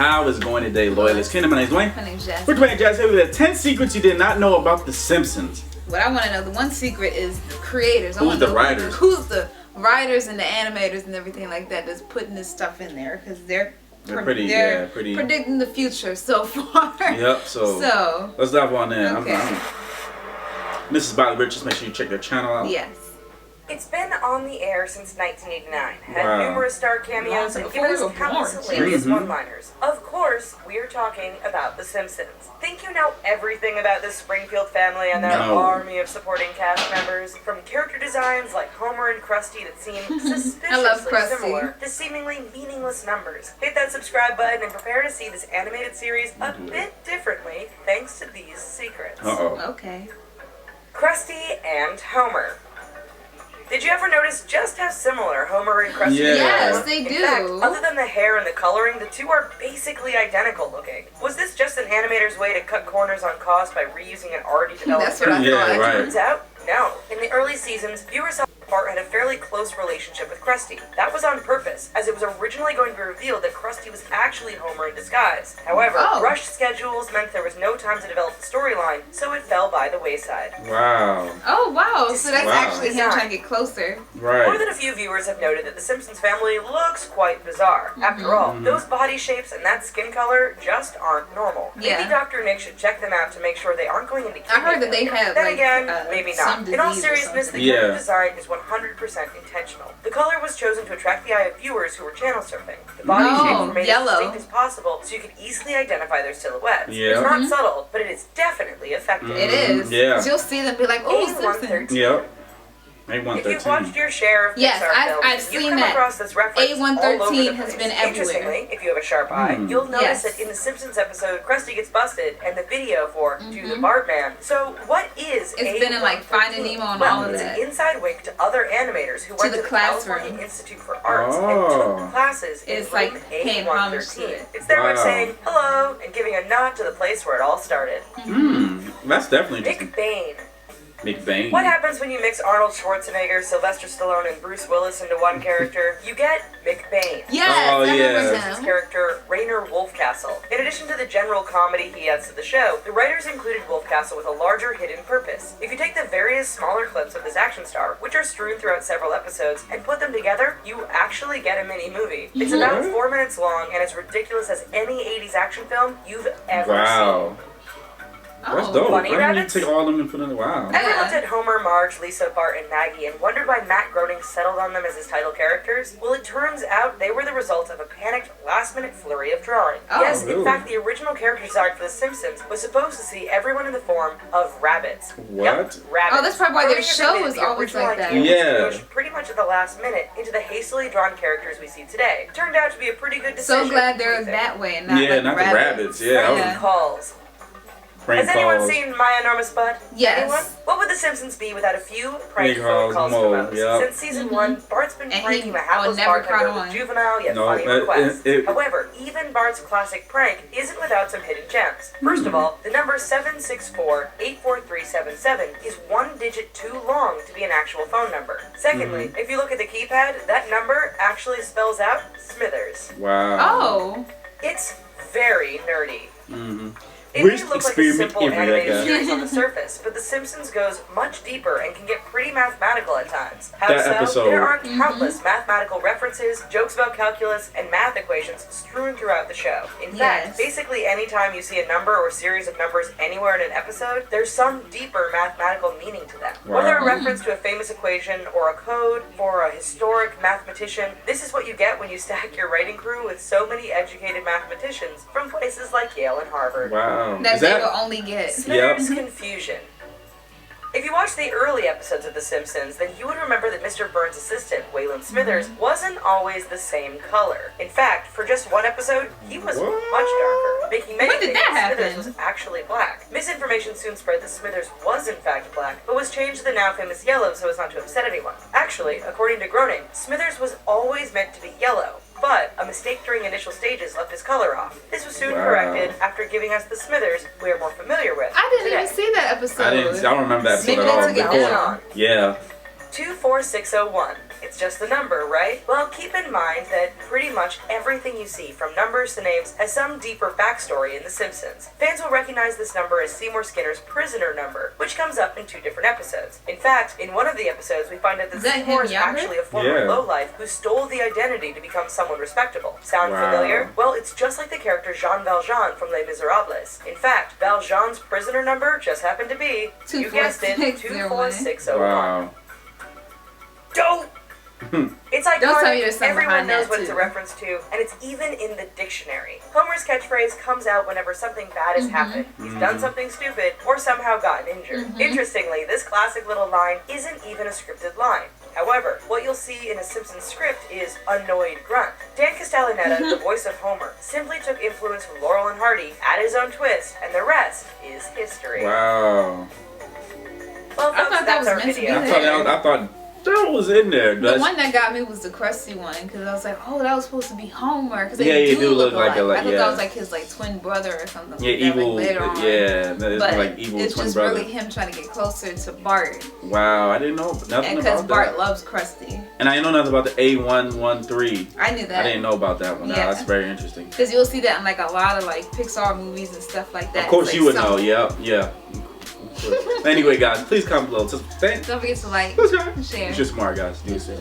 How is it going today, loyalists? Kingdom, my name's Dwayne. My name's Jasmine. We're Dwayne and Jasmine with 10 secrets you did not know about The Simpsons. What I want to know, the one secret is the creators. Who's the writers? Who's the writers and the animators and everything like that that's putting this stuff in there, because they're pretty predicting the future so far. Yep. So let's dive on in. Okay. This is Bobby Richards. Make sure you check their channel out. Yes. It's been on the air since 1989, had numerous star cameos, and given us countless hilarious one-liners. Of course, we're talking about The Simpsons. Think you know everything about this Springfield family and their army of supporting cast members? From character designs like Homer and Krusty that seem suspiciously similar to seemingly meaningless numbers. Hit that subscribe button and prepare to see this animated series a bit differently thanks to these secrets. Okay. Krusty and Homer. Did you ever notice just how similar Homer and Krusty are? Yes, they do. In fact, other than the hair and the coloring, the two are basically identical looking. Was this just an animator's way to cut corners on cost by reusing an already developed That's what I thought. Right. Turns out, no. In the early seasons, viewers saw Bart had a fairly close relationship with Krusty. That was on purpose, as it was originally going to be revealed that Krusty was actually Homer in disguise. However, rushed schedules meant there was no time to develop the storyline, so it fell by the wayside. Wow. Oh, wow. So that's actually him trying to get closer. Right. More than a few viewers have noted that the Simpsons family looks quite bizarre. After all, those body shapes and that skin color just aren't normal. Maybe Dr. Nick should check them out to make sure they aren't going into I heard that they have, then like, again, maybe not. In all seriousness, the character design is 100% intentional. The color was chosen to attract the eye of viewers who were channel surfing. The body shapes were made as distinct as possible so you could easily identify their silhouettes. Yeah. It's not subtle, but it is definitely effective. It is. Yeah. 'Cause you'll see them be like, oh, Simpsons. Yep. If you've watched your share of Pixar films, I've seen you've come across this reference A113 all over the has place. been everywhere. Interestingly, if you have a sharp eye, you'll notice that in the Simpsons episode, Krusty gets busted, and the video for To the Bartman. So, what is It's been in like Finding Nemo and all of that. It's an inside wink to other animators who went to the California Institute for Arts and took classes in paying homage to A113. it. It's their way of saying hello and giving a nod to the place where it all started. That's definitely interesting. McBain. McBain. What happens when you mix Arnold Schwarzenegger, Sylvester Stallone, and Bruce Willis into one character? You get McBain. Yes, Oh, yeah. His character, Rainer Wolfcastle. In addition to the general comedy he adds to the show, the writers included Wolfcastle with a larger hidden purpose. If you take the various smaller clips of this action star, which are strewn throughout several episodes, and put them together, you actually get a mini-movie. It's about 4 minutes long and as ridiculous as any 80s action film you've ever seen. That's dope. Bunny Why rabbits? didn't you take all of them and put in the Ever looked at Homer, Marge, Lisa, Bart, and Maggie and wondered why Matt Groening settled on them as his title characters? Well, it turns out they were the result of a panicked, last-minute flurry of drawing. Yes, in fact, the original character design for The Simpsons was supposed to see everyone in the form of rabbits. What? Yep, rabbits. Oh, that's probably why their show is always like that. Yeah. Pretty much at the last minute into the hastily drawn characters we see today. Turned out to be a pretty good decision. So glad they're that way and not not the rabbits. Yeah. Calls. Has anyone seen My Enormous Butt? Yes. Anyone? What would The Simpsons be without a few prank phone calls from us? Since season 1, Bart's been pranking the hapless bartender with juvenile yet funny requests. However, even Bart's classic prank isn't without some hidden gems. First of all, the number 764-84377 is 1 digit too long to be an actual phone number. Secondly, if you look at the keypad, that number actually spells out Smithers. Wow. Oh. It's very nerdy. It We may look like a experiment simple animated that series on the surface, but The Simpsons goes much deeper and can get pretty mathematical at times. How so? There are countless mathematical references, jokes about calculus, and math equations strewn throughout the show. In fact, basically any time you see a number or series of numbers anywhere in an episode, there's some deeper mathematical meaning to them. Whether a reference to a famous equation or a code for a historic mathematician, this is what you get when you stack your writing crew with so many educated mathematicians from places like Yale and Harvard. Wow. That they will only get. Smithers confusion. If you watch the early episodes of The Simpsons, then you would remember that Mr. Burns' assistant, Waylon Smithers, wasn't always the same color. In fact, for just one episode, he was much darker, making many think that Smithers was actually black. Misinformation soon spread that Smithers was in fact black, but was changed to the now famous yellow so as not to upset anyone. Actually, according to Groening, Smithers was always meant to be yellow, but a mistake during initial stages left his color off. This was soon corrected after giving us the Smithers we are more familiar with. I didn't even see that episode. I don't remember that episode Maybe at all. they took it down. Yeah. 24601. It's It's just a number, right? Well, keep in mind that pretty much everything you see, from numbers to names, has some deeper backstory in The Simpsons. Fans will recognize this number as Seymour Skinner's prisoner number, which comes up in 2 different episodes. In fact, in one of the episodes, we find out that Seymour is actually a former lowlife who stole the identity to become someone respectable. Sound familiar? Well, it's just like the character Jean Valjean from Les Miserables. In fact, Valjean's prisoner number just happened to be, you guessed it, 24601. Wow. Dope! It's iconic, everyone knows what too. It's a reference to, and it's even in the dictionary. Homer's catchphrase comes out whenever something bad has happened. He's done something stupid, or somehow gotten injured. Interestingly, this classic little line isn't even a scripted line. However, what you'll see in a Simpsons script is annoyed grunt. Dan Castellaneta, the voice of Homer, simply took influence from Laurel and Hardy, added his own twist, and the rest is history. Wow. Well, folks, that's our video. I thought that was in there. The one that got me was the KRUSTY one, because I was like, oh, that was supposed to be Homer, because they do look like alike. I thought that was like his twin brother or something. Yeah, evil. Later on. Yeah, that is like evil twin brother. It's just really him trying to get closer to Bart. Wow, I didn't know nothing about that. Because Bart loves KRUSTY. And I didn't know nothing about the A113. I knew that. I didn't know about that one. Yeah. No, that's very interesting. Because you'll see that in like a lot of like Pixar movies and stuff like that. Of course, you would know. Yeah. Anyway, guys, please comment below. Don't forget to like, share. You're smart, guys. Do it.